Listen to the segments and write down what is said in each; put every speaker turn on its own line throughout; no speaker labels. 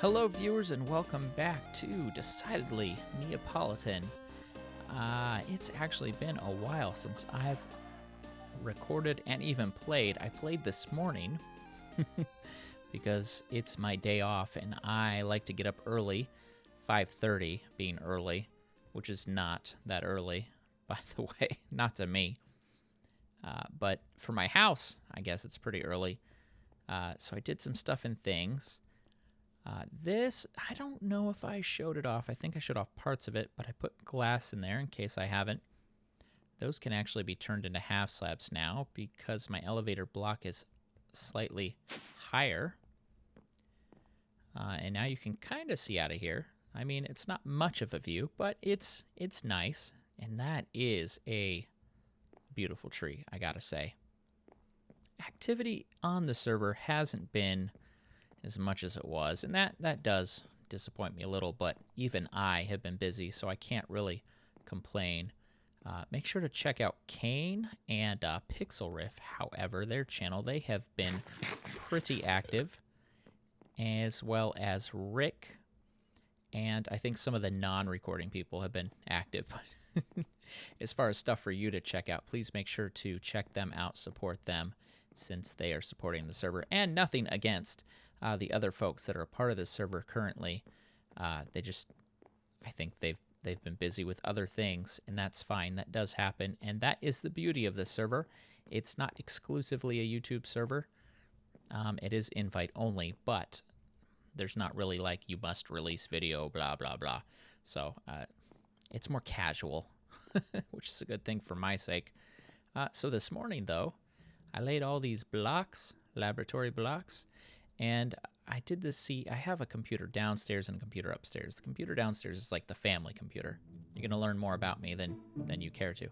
Hello viewers and welcome back to Decidedly Neapolitan. It's actually been a while since I've recorded and even played. I played this morning because it's my day off and I like to get up early, 5:30 being early, which is not that early, by the way, not to me. But for my house, I guess it's pretty early. So I did some stuff and things. This, I don't know if I showed it off. I think I showed off parts of it, but I put glass in there in case I haven't. Those can actually be turned into half slabs now because my elevator block is slightly higher. And now you can kind of see out of here. I mean, it's not much of a view, but it's nice. And that is a beautiful tree, I gotta say. Activity on the server hasn't been as much as it was, and that does disappoint me a little, but even I have been busy, so I can't really complain. Make sure to check out Kane and Pixriffs, however, their channel. They have been pretty active, as well as Rick, and I think some of the non-recording people have been active. As far as stuff for you to check out, please make sure to check them out, support them, since they are supporting the server, and nothing against the other folks that are a part of this server currently. I think they've been busy with other things, and that's fine. That does happen, and that is the beauty of this server. It's not exclusively a YouTube server. It is invite only, but there's not really like you must release video, blah, blah, blah. So it's more casual, which is a good thing for my sake. So this morning, though, I laid all these blocks, laboratory blocks, and I did this. See, I have a computer downstairs and a computer upstairs. The computer downstairs is like the family computer. You're going to learn more about me than you care to.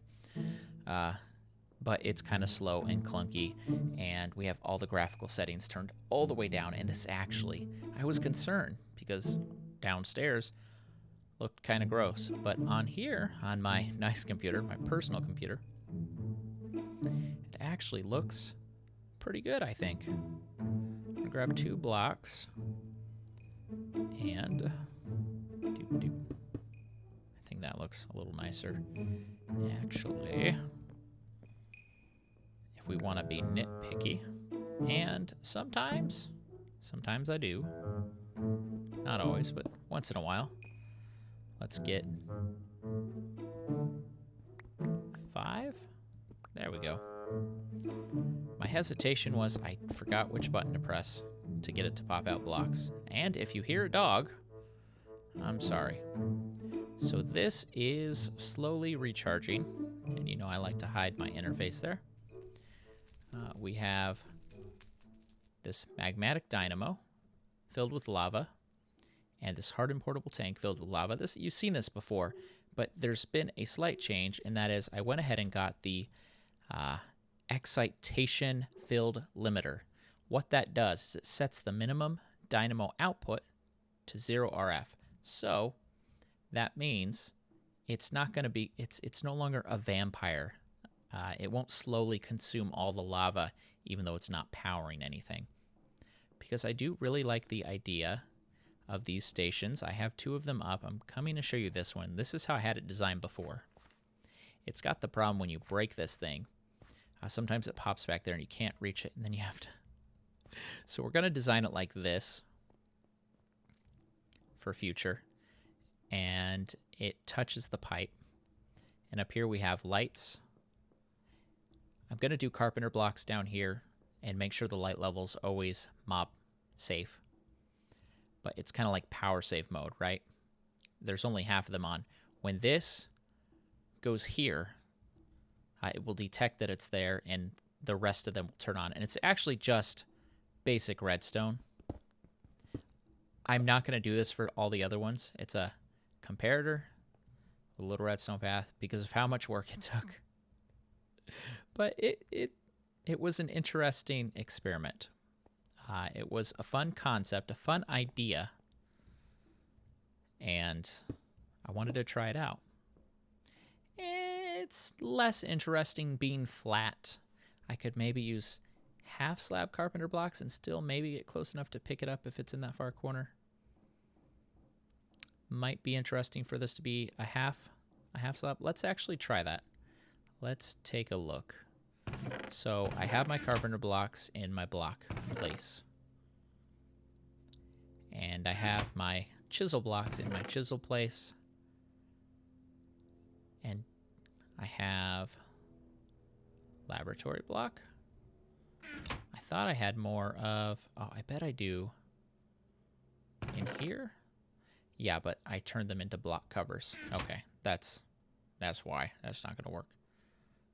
But it's kind of slow and clunky, and we have all the graphical settings turned all the way down. And this actually, I was concerned because downstairs looked kind of gross. But on here, on my nice computer, my personal computer, it actually looks pretty good, I think. I'm gonna grab 2 blocks and I think that looks a little nicer. Actually, if we want to be nitpicky, and sometimes I do, not always, but once in a while, let's get 5. There we go. My hesitation was I forgot which button to press to get it to pop out blocks. And if you hear a dog, I'm sorry. So this is slowly recharging. And you know I like to hide my interface there. We have this magmatic dynamo filled with lava and this hardened portable tank filled with lava. You've seen this before, but there's been a slight change, and that is I went ahead and got the excitation filled limiter. What that does is it sets the minimum dynamo output to 0 RF. So that means it's not going to be, it's no longer a vampire. It won't slowly consume all the lava, even though it's not powering anything. Because I do really like the idea of these stations. I have 2 of them up. I'm coming to show you this one. This is how I had it designed before. It's got the problem when you break this thing. Sometimes it pops back there and you can't reach it, and then you have to. So we're going to design it like this for future. And it touches the pipe. And up here we have lights. I'm going to do carpenter blocks down here and make sure the light level's always mob safe. But it's kind of like power save mode, right? There's only half of them on. When this goes here, it will detect that it's there, and the rest of them will turn on. And it's actually just basic redstone. I'm not going to do this for all the other ones. It's a comparator, a little redstone path, because of how much work it took. But it was an interesting experiment. It was a fun concept, a fun idea, and I wanted to try it out. it's less interesting being flat. I could maybe use half slab carpenter blocks and still maybe get close enough to pick it up if it's in that far corner. Might be interesting for this to be a half slab. Let's actually try that. Let's take a look. So I have my carpenter blocks in my block place. And I have my chisel blocks in my chisel place. And I have laboratory block. I thought I had more of, oh, I bet I do in here. Yeah, but I turned them into block covers. Okay, that's why. That's not gonna work.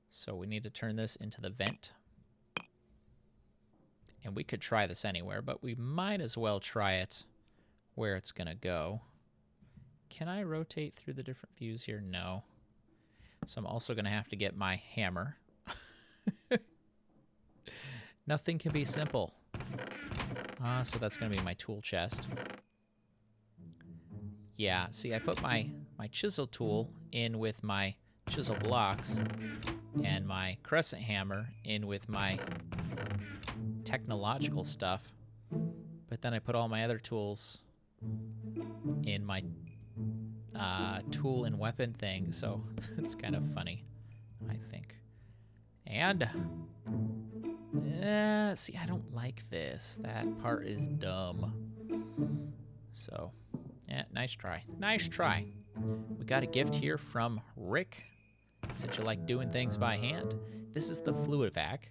So we need to turn this into the vent. And we could try this anywhere, but we might as well try it where it's gonna go. Can I rotate through the different views here? No. So I'm also gonna have to get my hammer. Nothing can be simple. So that's gonna be my tool chest. Yeah, see, I put my chisel tool in with my chisel blocks and my crescent hammer in with my technological stuff. But then I put all my other tools in my tool and weapon thing. So it's kind of funny, I think. And see, I don't like this. That part is dumb. So, yeah, nice try. Nice try. We got a gift here from Rick. Since you like doing things by hand, this is the fluid vac.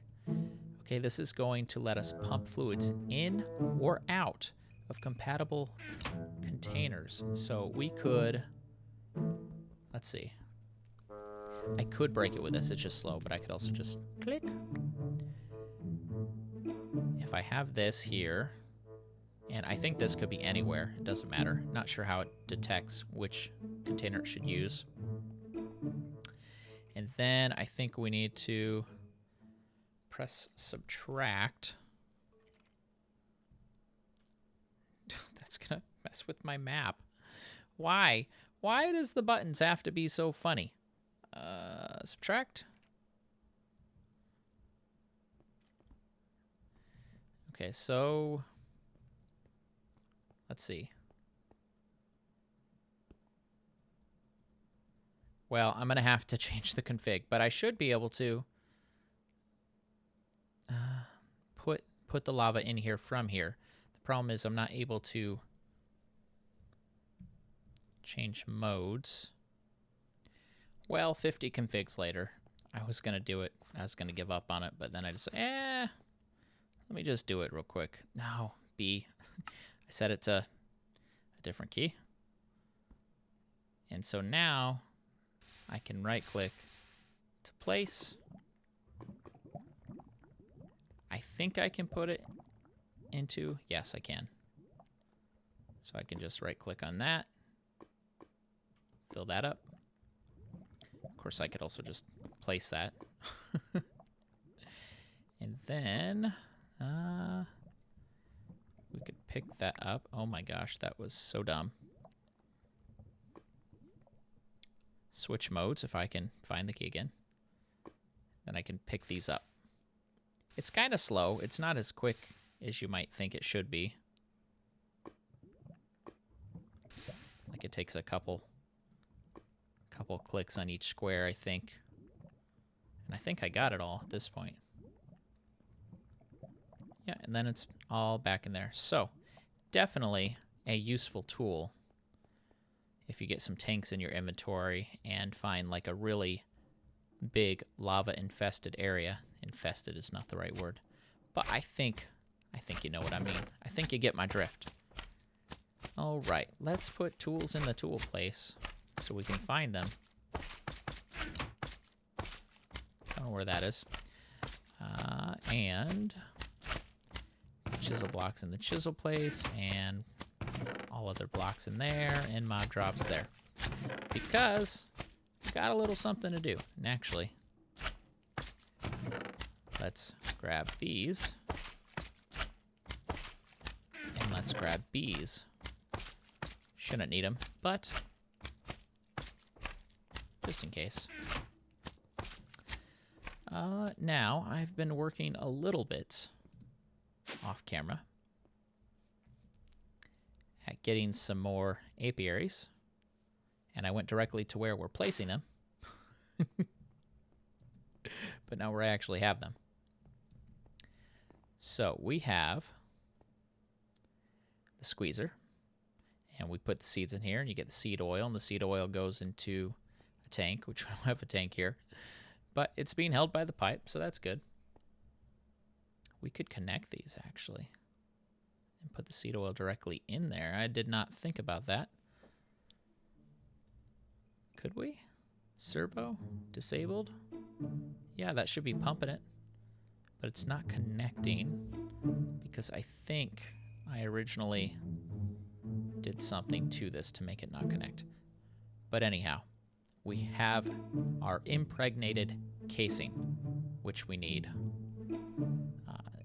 Okay, this is going to let us pump fluids in or out of compatible containers. So we could, let's see. I could break it with this, it's just slow, but I could also just click. If I have this here, and I think this could be anywhere, it doesn't matter. Not sure how it detects which container it should use. And then I think we need to press subtract. That's gonna mess with my map. Why? Why does the buttons have to be so funny? Subtract. Okay, so let's see. Well, I'm going to have to change the config, but I should be able to put the lava in here from here. The problem is I'm not able to change modes. Well, 50 configs later. I was going to do it. I was going to give up on it, but then I just, let me just do it real quick. No, B. I set it to a different key. And so now I can right-click to place. I think I can put it into, yes, I can. So I can just right-click on that, fill that up. Of course, I could also just place that. And then we could pick that up. Oh my gosh, that was so dumb. Switch modes if I can find the key again. Then I can pick these up. It's kind of slow. It's not as quick as you might think it should be. Like it takes a couple clicks on each square, I think. And I think I got it all at this point. Yeah, and then it's all back in there. So, definitely a useful tool if you get some tanks in your inventory and find like a really big lava-infested area. Infested is not the right word, but I think you know what I mean. I think you get my drift. All right, let's put tools in the tool place so we can find them. I don't know where that is. And chisel blocks in the chisel place, and all other blocks in there, and mob drops there. Because we got a little something to do. And actually, let's grab these. And let's grab bees. Shouldn't need them, but just in case. Now, I've been working a little bit off camera at getting some more apiaries, and I went directly to where we're placing them. But now we actually have them. So we have the squeezer, and we put the seeds in here, and you get the seed oil, and the seed oil goes into a tank, which we don't have a tank here, but it's being held by the pipe, so that's good. We could connect these, actually, and put the seed oil directly in there. I did not think about that. Could we? Servo? Disabled? Yeah, that should be pumping it, but it's not connecting because I think I originally did something to this to make it not connect. But anyhow, we have our impregnated casing, which we need.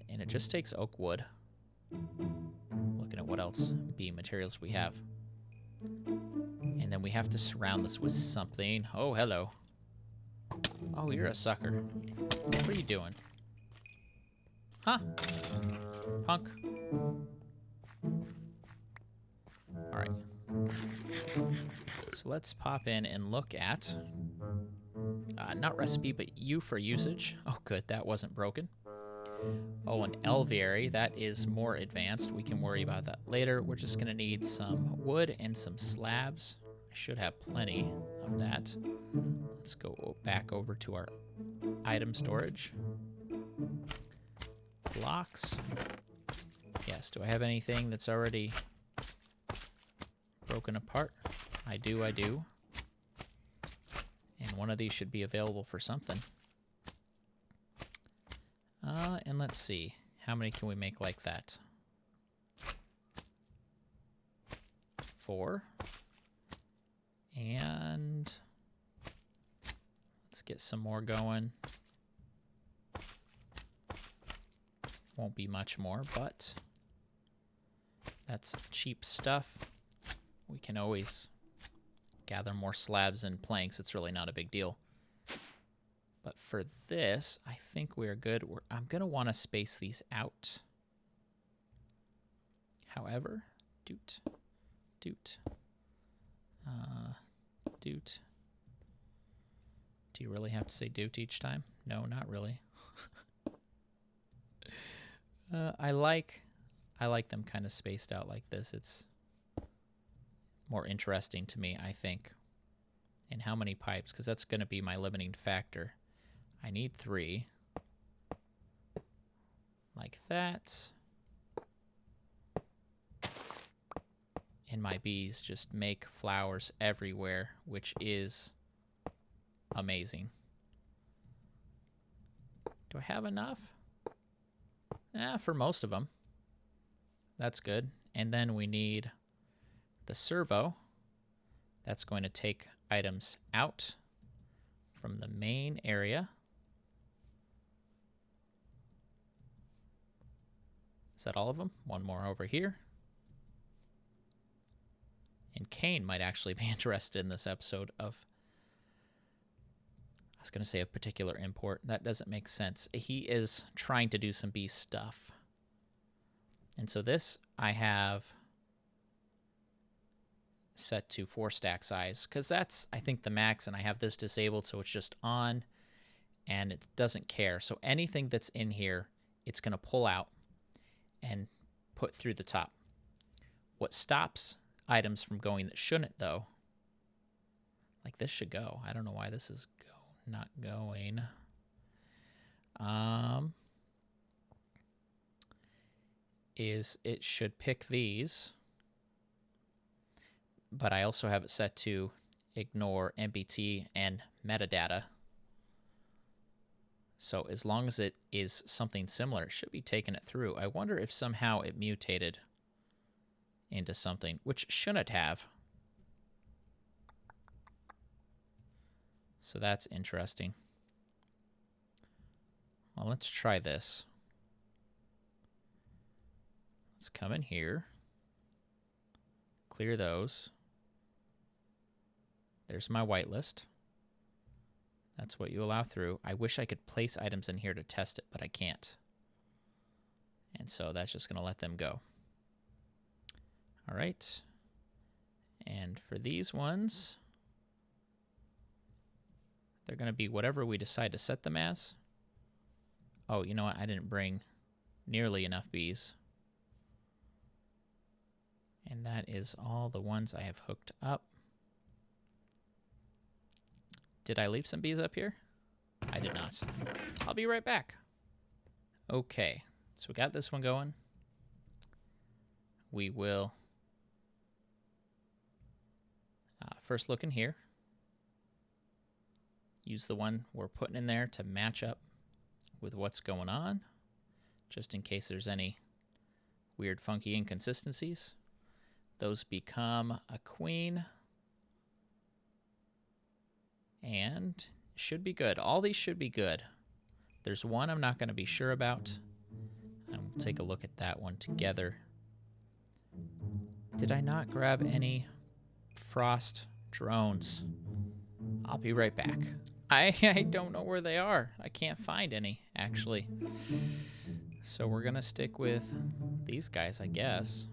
And it just takes oak wood. Looking at what else beam materials we have. And then we have to surround this with something. Oh, hello. Oh, you're a sucker. What are you doing? Huh? Punk. Alright. So let's pop in and look at... not recipe, but U for usage. Oh, good. That wasn't broken. Oh, an alveary. That is more advanced. We can worry about that later. We're just going to need some wood and some slabs. I should have plenty of that. Let's go back over to our item storage. Blocks. Yes, do I have anything that's already broken apart? I do. And one of these should be available for something. And let's see. How many can we make like that? 4. And let's get some more going. Won't be much more, but that's cheap stuff. We can always gather more slabs and planks. It's really not a big deal. But for this, I think we're good. I'm going to want to space these out. However, doot. Do you really have to say doot each time? No, not really. I like them kind of spaced out like this. It's more interesting to me, I think. And how many pipes? Because that's going to be my limiting factor. I need 3. Like that. And my bees just make flowers everywhere, which is amazing. Do I have enough? For most of them. That's good. And then we need the servo. That's going to take items out from the main area. Is that all of them? One more over here. And Kane might actually be interested in this episode of... I was going to say of particular import. That doesn't make sense. He is trying to do some bee stuff. And so this I have set to 4 stack size because that's, I think, the max, and I have this disabled so it's just on and it doesn't care. So anything that's in here, it's going to pull out and put through the top. What stops items from going that shouldn't, though, like this should go. I don't know why this is not going. Is it should pick these, but I also have it set to ignore MBT and metadata. So as long as it is something similar, it should be taking it through. I wonder if somehow it mutated into something, which shouldn't have. So that's interesting. Well, let's try this. Let's come in here. Clear those. There's my whitelist. That's what you allow through. I wish I could place items in here to test it, but I can't. And so that's just going to let them go. All right. And for these ones, they're going to be whatever we decide to set them as. Oh, you know what? I didn't bring nearly enough bees. And that is all the ones I have hooked up. Did I leave some bees up here? I did not. I'll be right back. Okay, so we got this one going. We will first look in here. Use the one we're putting in there to match up with what's going on, just in case there's any weird, funky inconsistencies. Those become a queen. And should be good. All these should be good. There's one I'm not going to be sure about. And we'll take a look at that one together. Did I not grab any frost drones? I'll be right back. I don't know where they are. I can't find any, actually. So we're going to stick with these guys, I guess.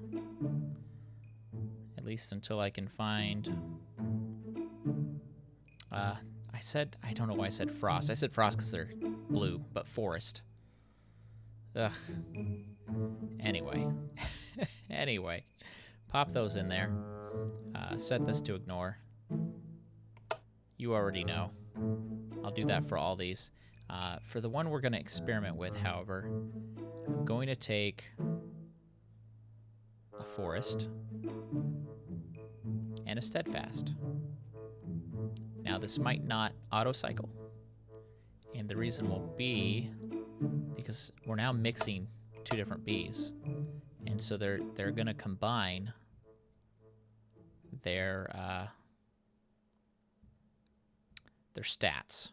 At least until I can find... I don't know why I said frost. I said frost because they're blue, but forest. Ugh. Anyway. Anyway. Pop those in there. Set this to ignore. You already know. I'll do that for all these. For the one we're going to experiment with, however, I'm going to take a forest and a steadfast. Now, this might not auto-cycle, and the reason will be because we're now mixing two different bees, and so they're going to combine their stats,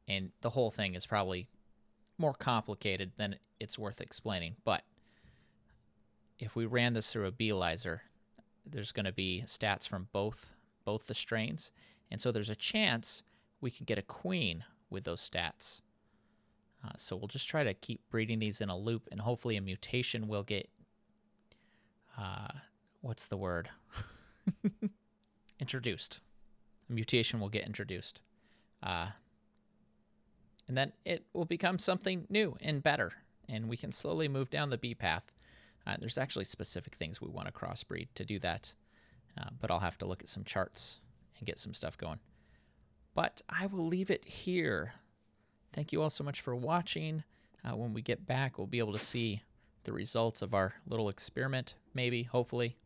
and the whole thing is probably more complicated than it's worth explaining. But if we ran this through a beealyzer, there's going to be stats from both the strains, and so there's a chance we could get a queen with those stats. So we'll just try to keep breeding these in a loop, and hopefully a mutation will get what's the word? Introduced. A mutation will get introduced, and then it will become something new and better, and we can slowly move down the bee path. There's actually specific things we want to crossbreed to do that. But I'll have to look at some charts and get some stuff going. But I will leave it here. Thank you all so much for watching. When we get back, we'll be able to see the results of our little experiment, maybe, hopefully.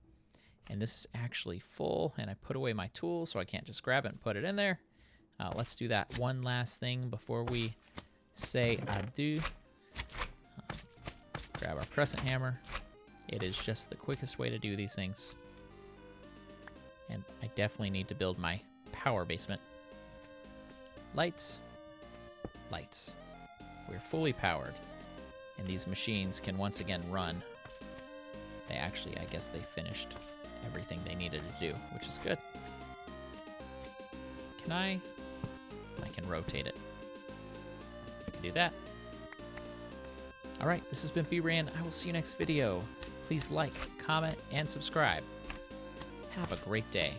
And this is actually full, and I put away my tools, so I can't just grab it and put it in there. Let's do that one last thing before we say adieu. Grab our crescent hammer. It is just the quickest way to do these things. And I definitely need to build my power basement. Lights. Lights. We're fully powered. And these machines can once again run. They actually, I guess they finished everything they needed to do, which is good. Can I can rotate it. I can do that. Alright, this has been bRanN. I will see you next video. Please like, comment, and subscribe. Have a great day.